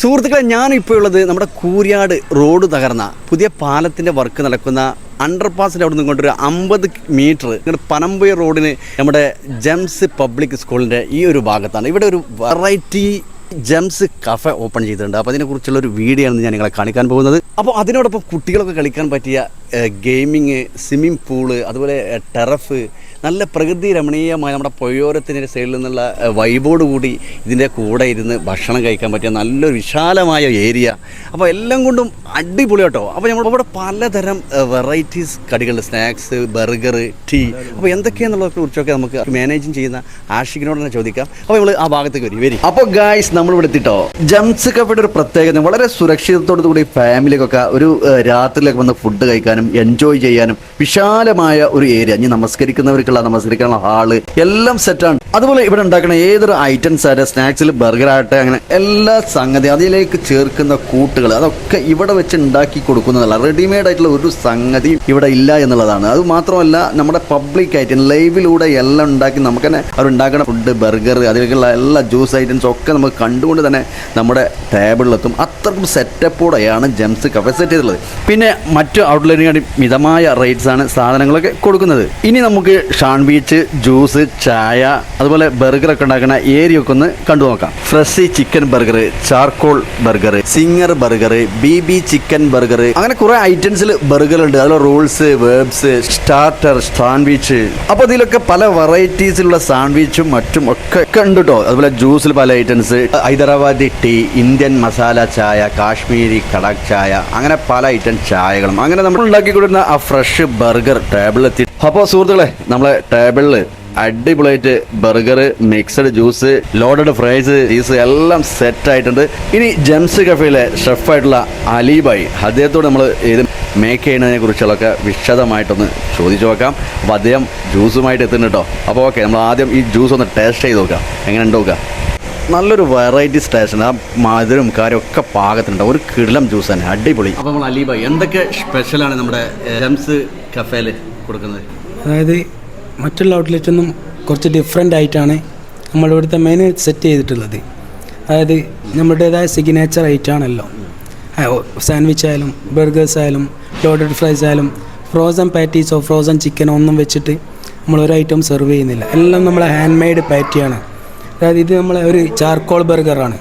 സുഹൃത്തുക്കളെ, ഞാനിപ്പോൾ ഉള്ളത് നമ്മുടെ കൂരിയാട് റോഡ് തകർന്ന പുതിയ പാലത്തിൻ്റെ വർക്ക് നടക്കുന്ന അണ്ടർപാസിൻ്റെ അവിടെ നിന്ന് കൊണ്ടൊരു 50 മീറ്റർ ഇങ്ങോട്ട് പനമ്പുയ റോഡിന് നമ്മുടെ ജെംസ് പബ്ലിക് സ്കൂളിൻ്റെ ഈ ഒരു ഭാഗത്താണ്. ഇവിടെ ഒരു വെറൈറ്റി ജെംസ് കഫേ ഓപ്പൺ ചെയ്തിട്ടുണ്ട്. അപ്പോൾ അതിനെക്കുറിച്ചുള്ളൊരു വീഡിയോ ആണ് ഞാൻ നിങ്ങളെ കാണിക്കാൻ പോകുന്നത്. അപ്പോൾ അതിനോടൊപ്പം കുട്ടികളൊക്കെ കളിക്കാൻ പറ്റിയ ഗെയിമിങ്, സ്വിമ്മിംഗ് പൂള്, അതുപോലെ ടെറഫ്, നല്ല പ്രകൃതി രമണീയമായ നമ്മുടെ പുഴയോരത്തിൻ്റെ സൈഡിൽ നിന്നുള്ള വൈബോട് കൂടി ഇതിൻ്റെ കൂടെ ഇരുന്ന് ഭക്ഷണം കഴിക്കാൻ പറ്റിയ നല്ലൊരു വിശാലമായ ഏരിയ. അപ്പോൾ എല്ലാം കൊണ്ടും അടിപൊളി കേട്ടോ. അപ്പോൾ നമ്മളിവിടെ പലതരം വെറൈറ്റീസ് കടികൾ, സ്നാക്സ്, ബർഗർ, ടീ, അപ്പോൾ എന്തൊക്കെയാണെന്നുള്ളതിനെ കുറിച്ചൊക്കെ നമുക്ക് മാനേജിങ് ചെയ്യുന്ന ആഷിഖിനോട് തന്നെ ചോദിക്കാം. അപ്പോൾ നമ്മൾ ആ ഭാഗത്തേക്ക് വരി. അപ്പോൾ ഗായ്സ്, നമ്മളിവിടെ എത്തിട്ടോ. ജെംസ് കഫേയുടെ ഒരു പ്രത്യേകത വളരെ സുരക്ഷിതത്തോടു കൂടി ഫാമിലിക്കൊക്കെ ഒരു രാത്രിയിലൊക്കെ വന്ന് ഫുഡ് കഴിക്കാനും എൻജോയ് ചെയ്യാനും വിശാലമായ ഒരു ഏരിയ. ഇനി നമസ്കരിക്കാനുള്ള ഹാള് എല്ലാം സെറ്റാണ്. അതുപോലെ ഇവിടെ ഉണ്ടാക്കുന്ന ഏതൊരു ഐറ്റംസ് ആയിട്ട്, സ്നാക്സിൽ ബർഗർ ആകട്ടെ, അങ്ങനെ എല്ലാ സംഗതി അതിലേക്ക് ചേർക്കുന്ന കൂട്ടുകൾ അതൊക്കെ ഇവിടെ വെച്ച് ഉണ്ടാക്കി കൊടുക്കുന്നതല്ല. റെഡിമെയ്ഡ് ആയിട്ടുള്ള ഒരു സംഗതി ഇവിടെ ഇല്ല എന്നുള്ളതാണ്. അത് മാത്രമല്ല, നമ്മുടെ പബ്ലിക് ആയിട്ട് ലൈവിലൂടെ എല്ലാം ഉണ്ടാക്കി നമുക്ക് തന്നെ അവരുണ്ടാക്കുന്ന ഫുഡ്, ബർഗർ, അതിലേക്കുള്ള എല്ലാ ജ്യൂസ് ഐറ്റംസും ഒക്കെ നമുക്ക് കണ്ടുകൊണ്ട് തന്നെ നമ്മുടെ ടേബിളിലെത്തും. അത്രക്കും സെറ്റപ്പോടെയാണ് ജെംസ് കഫേ സെറ്റ് ചെയ്തിട്ടുള്ളത്. പിന്നെ മറ്റു ഔട്ട്ലെറ്റിനെ മിതമായ റേറ്റ്സ് ആണ് സാധനങ്ങളൊക്കെ കൊടുക്കുന്നത്. ഇനി നമുക്ക് സാൻഡ്വിച്ച്, ജ്യൂസ്, ചായ, അതുപോലെ ബർഗറൊക്കെ ഉണ്ടാക്കുന്ന ഏരിയ ഒക്കെ ഒന്ന് കണ്ടു നോക്കാം. ഫ്രഷി chicken burger, charcoal burger, zinger burger, BB chicken burger, അങ്ങനെ കുറെ ഐറ്റംസിൽ ബർഗർ ഉണ്ട്. അതുപോലെ റോൾസ്, വേബ്സ്, സ്റ്റാർട്ടർ, സാൻഡ്വിച്ച്. അപ്പോൾ ഇതിലൊക്കെ പല വെറൈറ്റീസിലുള്ള സാൻഡ്വിച്ചും മറ്റും ഒക്കെ ഉണ്ട് കേട്ടോ. അതുപോലെ ജ്യൂസിൽ പല items, Hyderabadi tea, Indian masala ചായ, കാശ്മീരി കടക് ചായ, അങ്ങനെ പല ഐറ്റം ചായകളും അങ്ങനെ നമ്മൾ ഉണ്ടാക്കി കൊടുക്കുന്ന ആ ഫ്രഷ് ബർഗർ ടേബിളിലെത്തി. അപ്പോൾ സുഹൃത്തുക്കളെ, നമ്മളെ ടേബിളിൽ അടിപൊളിയായിട്ട് burger, mixed juice, loaded fries, cheese എല്ലാം സെറ്റ് ആയിട്ടുണ്ട്. ഇനി ജെംസ് കഫേയിലെ ഷെഫായിട്ടുള്ള അലിബായി, അദ്ദേഹത്തോട് നമ്മൾ ഇത് മേക്ക് ചെയ്യുന്നതിനെ കുറിച്ചുള്ളൊക്കെ വിശദമായിട്ടൊന്ന് ചോദിച്ചു നോക്കാം. അപ്പോൾ അദ്ദേഹം ജ്യൂസുമായിട്ട് എത്തുന്നുണ്ട് കേട്ടോ. അപ്പോൾ ഓക്കെ, നമ്മൾ ആദ്യം ഈ ജ്യൂസ് ഒന്ന് ടേസ്റ്റ് ചെയ്ത് നോക്കാം, എങ്ങനെ ഉണ്ട് നോക്കാം. നല്ലൊരു വെറൈറ്റി സ്റ്റേഷൻ, ആ മധുരം കാര്യമൊക്കെ പാകത്തിനുണ്ട്. ഒരു കിടിലം ജ്യൂസ് തന്നെ, അടിപൊളി. അപ്പോൾ നമ്മൾ അലിബായി, എന്തൊക്കെ സ്പെഷ്യലാണ് നമ്മുടെ ജെംസ് കഫേയിൽ കൊടുക്കുന്നത്? അതായത് മറ്റുള്ള ഔട്ട്ലെറ്റിൽ നിന്നും കുറച്ച് ഡിഫറെൻ്റ് ആയിട്ടാണ് നമ്മളിവിടുത്തെ മെനു സെറ്റ് ചെയ്തിട്ടുള്ളത്. അതായത് നമ്മുടേതായ സിഗ്നേച്ചർ ഐറ്റാണല്ലോ. സാൻഡ്വിച്ച് ആയാലും ബർഗേഴ്സ് ആയാലും ലോഡഡ് ഫ്രൈസ് ആയാലും ഫ്രോസൺ പാറ്റീസോ ഫ്രോസൺ ചിക്കനോ ഒന്നും വെച്ചിട്ട് നമ്മളൊരു ഐറ്റം സെർവ് ചെയ്യുന്നില്ല. എല്ലാം നമ്മളെ ഹാൻഡ് മെയ്ഡ് പാറ്റിയാണ്. അതായത് ഇത് നമ്മളെ ഒരു ചാർക്കോൾ ബർഗറാണ്.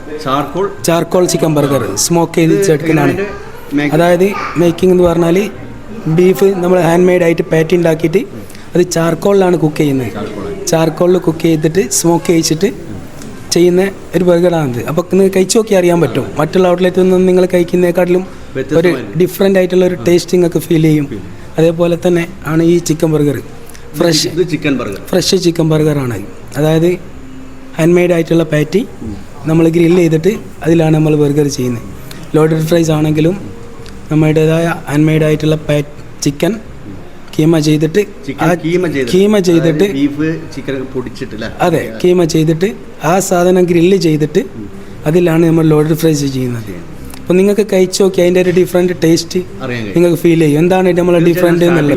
ചാർക്കോൾ ചിക്കൻ ബർഗർ സ്മോക്ക് ചെയ്ത് ചെടുക്കലാണ്. അതായത് മേക്കിംഗ് എന്ന് പറഞ്ഞാൽ ബീഫ് നമ്മൾ ഹാൻഡ് മെയ്ഡ് ആയിട്ട് പാറ്റി ഉണ്ടാക്കിയിട്ട് അത് ചാർക്കോളിലാണ് കുക്ക് ചെയ്യുന്നത്. ചാർക്കോളിൽ കുക്ക് ചെയ്തിട്ട് സ്മോക്ക് ചെയ്യിച്ചിട്ട് ചെയ്യുന്ന ഒരു ബർഗറാണിത്. അപ്പോൾ നിങ്ങൾ കഴിച്ചു നോക്കി അറിയാൻ പറ്റും. മറ്റുള്ള ഔട്ട്ലെറ്റിൽ നിന്നും നിങ്ങൾ കഴിക്കുന്നതിനെക്കാട്ടിലും ഒരു ഡിഫറെൻ്റ് ആയിട്ടുള്ള ഒരു ടേസ്റ്റിംഗ് ഒക്കെ ഫീൽ ചെയ്യും. അതേപോലെ തന്നെ ആണ് ഈ ചിക്കൻ ബർഗർ. ഫ്രഷ് ചിക്കൻ ബർഗറാണ്. അതായത് ഹാൻഡ് മെയ്ഡ് ആയിട്ടുള്ള പാറ്റി നമ്മൾ ഗ്രില്ല് ചെയ്തിട്ട് അതിലാണ് നമ്മൾ ബർഗർ ചെയ്യുന്നത്. ലോഡഡ് ഫ്രൈസ് ആണെങ്കിലും നമ്മുടേതായ ഹാൻഡ് മെയ്ഡ് ആയിട്ടുള്ള ചിക്കൻ കീമ ചെയ്തിട്ട് അതെ, കീമ ചെയ്തിട്ട് ആ സാധനം ഗ്രില്ല് ചെയ്തിട്ട് അതിലാണ് നമ്മൾ ലോഡഡ് ഫ്രൈസ് ചെയ്യുന്നത്. അപ്പോൾ നിങ്ങൾക്ക് കഴിച്ചു നോക്കി അതിൻ്റെ ഒരു ഡിഫറെൻറ്റ് ടേസ്റ്റ് നിങ്ങൾക്ക് ഫീൽ ചെയ്യും. എന്താണ് നമ്മളെ ഡിഫറെൻറ്റ് എന്നുള്ളത്.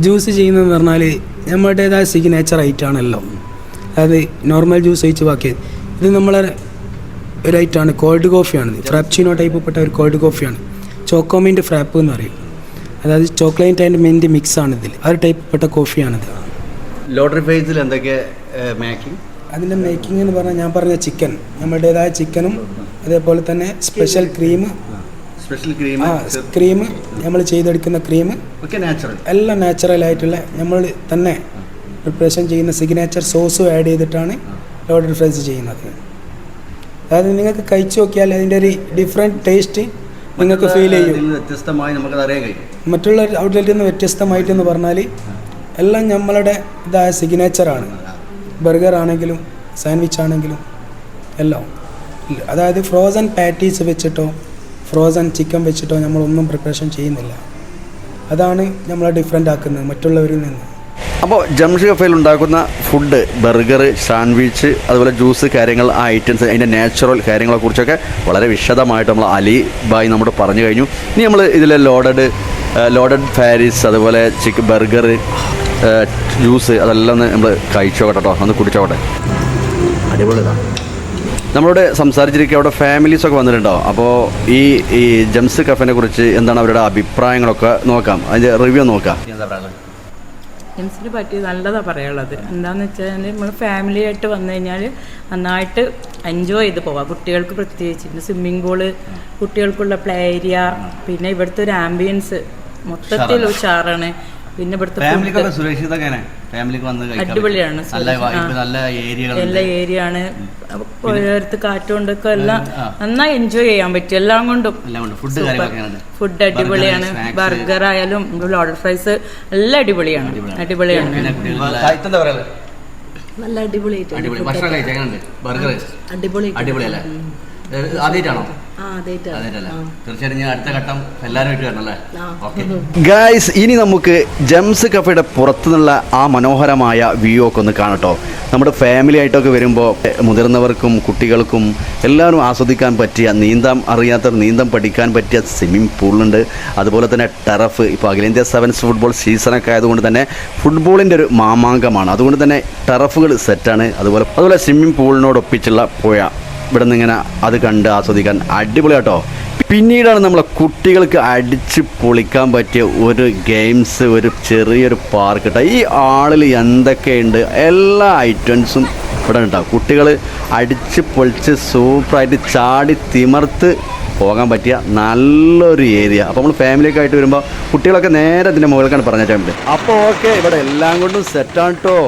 ജ്യൂസ് ചെയ്യുന്നതെന്ന് പറഞ്ഞാൽ നമ്മുടേതായ സിഗ്നേച്ചർ ഐറ്റാണല്ലോ. അതായത് നോർമൽ ജ്യൂസ് ഒഴിച്ച് ബാക്കിയത് ഇത് നമ്മളെ ഒരു ഐറ്റമാണ്. കോൾഡ് കോഫിയാണ്. ഫ്രാപ്ചീനോ ടൈപ്പ് പെട്ട ഒരു കോൾഡ് കോഫിയാണ്. ചോക്കോമിൻ്റ് ഫ്രാപ്പ് എന്ന് പറയും. അതായത് ചോക്ലേറ്റ് ആൻഡ് മിൻറ്റ് മിക്സ് ആണ് ഇതിൽ. ആ ഒരു ടൈപ്പ് പെട്ട കോഫിയാണിത്. ലോഡഡ് ഫ്രൈസിൽ എന്തൊക്കെ മേക്കിംഗ്? അതിൻ്റെ മേക്കിംഗ് എന്ന് പറഞ്ഞാൽ ഞാൻ പറഞ്ഞ ചിക്കൻ, നമ്മുടേതായ ചിക്കനും അതേപോലെ തന്നെ സ്പെഷ്യൽ ക്രീം നമ്മൾ ചെയ്തെടുക്കുന്ന ക്രീം എല്ലാം നാച്ചുറൽ ആയിട്ടുള്ള നമ്മൾ തന്നെ പ്രിപ്പറേഷൻ ചെയ്യുന്ന സിഗ്നേച്ചർ സോസും ആഡ് ചെയ്തിട്ടാണ് ലോഡഡ് ഫ്രൈസ് ചെയ്യുന്നത്. അതായത് നിങ്ങൾക്ക് കഴിച്ചു നോക്കിയാൽ അതിൻ്റെ ഒരു ഡിഫറെൻറ്റ് ടേസ്റ്റ് നിങ്ങൾക്ക് ഫീൽ ചെയ്യും. മറ്റുള്ള ഔട്ട്ലെറ്റിൽ നിന്ന് വ്യത്യസ്തമായിട്ടെന്ന് പറഞ്ഞാൽ എല്ലാം നമ്മളുടെ ഇതായ സിഗ്നേച്ചറാണ്. ബർഗർ ആണെങ്കിലും സാൻഡ്വിച്ച് ആണെങ്കിലും എല്ലാം. അതായത് ഫ്രോസൺ പാറ്റീസ് വെച്ചിട്ടോ ഫ്രോസൺ ചിക്കൻ വെച്ചിട്ടോ നമ്മളൊന്നും പ്രിപ്പറേഷൻ ചെയ്യുന്നില്ല. അതാണ് നമ്മളെ ഡിഫറെൻ്റ് ആക്കുന്നത് മറ്റുള്ളവരിൽ നിന്ന്. അപ്പോൾ ജംസ് കഫേയിൽ ഉണ്ടാക്കുന്ന ഫുഡ്, ബർഗർ, സാൻഡ്വിച്ച്, അതുപോലെ ജ്യൂസ് കാര്യങ്ങൾ, ആ ഐറ്റംസ്, അതിൻ്റെ നാച്ചുറൽ കാര്യങ്ങളെക്കുറിച്ചൊക്കെ വളരെ വിശദമായിട്ട് നമ്മൾ അലി ബായ് നമ്മോട് പറഞ്ഞു കഴിഞ്ഞു. ഇനി നമ്മൾ ഇതിലെ ലോഡഡ് ഫാരീസ്, അതുപോലെ ചിക്കൻ ബർഗർ, ജ്യൂസ്, അതെല്ലാം ഒന്ന് നമ്മൾ കഴിച്ചോട്ടെ കേട്ടോ, ഒന്ന് കുടിച്ചോട്ടെ. അടിപൊളിതാണ്. നമ്മളോട് സംസാരിച്ചിരിക്കുക അവിടെ ഫാമിലീസൊക്കെ വന്നിട്ടുണ്ടോ? അപ്പോൾ ഈ ജംസ് കഫേനെ കുറിച്ച് എന്താണ് അവരുടെ അഭിപ്രായങ്ങളൊക്കെ നോക്കാം, അതിൻ്റെ റിവ്യൂ നോക്കാം. എന്താ പറയുക? ജെംസിനെ പറ്റി നല്ലതാണ് പറയാനുള്ളത്. എന്താണെന്ന് വെച്ചാൽ നമ്മൾ ഫാമിലി ആയിട്ട് വന്നു കഴിഞ്ഞാൽ നന്നായിട്ട് എൻജോയ് ചെയ്ത് പോവാം. കുട്ടികൾക്ക് പ്രത്യേകിച്ച് സ്വിമ്മിംഗ് പൂള്, കുട്ടികൾക്കുള്ള പ്ലേ ഏരിയ, പിന്നെ ഇവിടുത്തെ ഒരു ആംബിയൻസ് മൊത്തത്തിൽ ഉഷാറാണ്. പിന്നെ ഇവിടുത്തെ അടിപൊളിയാണ്, എല്ലാ ഏരിയ ആണ്. ഓരോരുത്തർ കാറ്റുകൊണ്ടൊക്കെ എല്ലാം നന്നായി എൻജോയ് ചെയ്യാൻ പറ്റും. എല്ലാം കൊണ്ടും ഫുഡ് അടിപൊളിയാണ്. ബർഗർ ആയാലും ലോഡർ ഫ്രൈസ് എല്ലാം അടിപൊളിയാണ്. നല്ല അടിപൊളിയായിട്ട് ആദ്യമായിട്ടാണോ? ഗായ്സ്, ഇനി നമുക്ക് ജംസ് കഫേയുടെ പുറത്തുനിന്നുള്ള ആ മനോഹരമായ വ്യൂ ഒക്കെ ഒന്ന് കാണട്ടോ. നമ്മുടെ ഫാമിലി ആയിട്ടൊക്കെ വരുമ്പോൾ മുതിർന്നവർക്കും കുട്ടികൾക്കും എല്ലാവരും ആസ്വദിക്കാൻ പറ്റിയ, നീന്താൻ അറിയാത്തവർ നീന്തം പഠിക്കാൻ പറ്റിയ സ്വിമ്മിംഗ് പൂളുണ്ട്. അതുപോലെ തന്നെ ടറഫ്, ഇപ്പോൾ അഖിലേന്ത്യാ സെവൻസ് ഫുട്ബോൾ സീസണൊക്കെ ആയതുകൊണ്ട് തന്നെ ഫുട്ബോളിൻ്റെ ഒരു മാമാങ്കമാണ്. അതുകൊണ്ട് തന്നെ ടറഫുകൾ സെറ്റാണ്. അതുപോലെ സ്വിമ്മിംഗ് പൂളിനോടൊപ്പിച്ചുള്ള പുഴ, ഇവിടെ നിന്ന് ഇങ്ങനെ അത് കണ്ട് ആസ്വദിക്കാൻ അടിപൊളിയാട്ടോ. പിന്നീടാണ് നമ്മളെ കുട്ടികൾക്ക് അടിച്ച് പൊളിക്കാൻ പറ്റിയ ഒരു ഗെയിംസ്, ഒരു ചെറിയൊരു പാർക്ക് കേട്ടോ. ഈ ആളിൽ എന്തൊക്കെയുണ്ട്, എല്ലാ ഐറ്റംസും ഇവിടെ ഉണ്ടാവും. കുട്ടികൾ അടിച്ച് പൊളിച്ച് സൂപ്പറായിട്ട് ചാടി തിമർത്ത് പോകാൻ പറ്റിയ നല്ലൊരു ഏരിയ. അപ്പോൾ നമ്മൾ ഫാമിലിയൊക്കെ ആയിട്ട് വരുമ്പോൾ കുട്ടികളൊക്കെ നേരെ അതിൻ്റെ മുകളിലേക്കാണ് പറഞ്ഞിട്ടുണ്ട്. അപ്പോൾ ഓക്കെ, ഇവിടെ എല്ലാം കൊണ്ടും സെറ്റാണ് കേട്ടോ.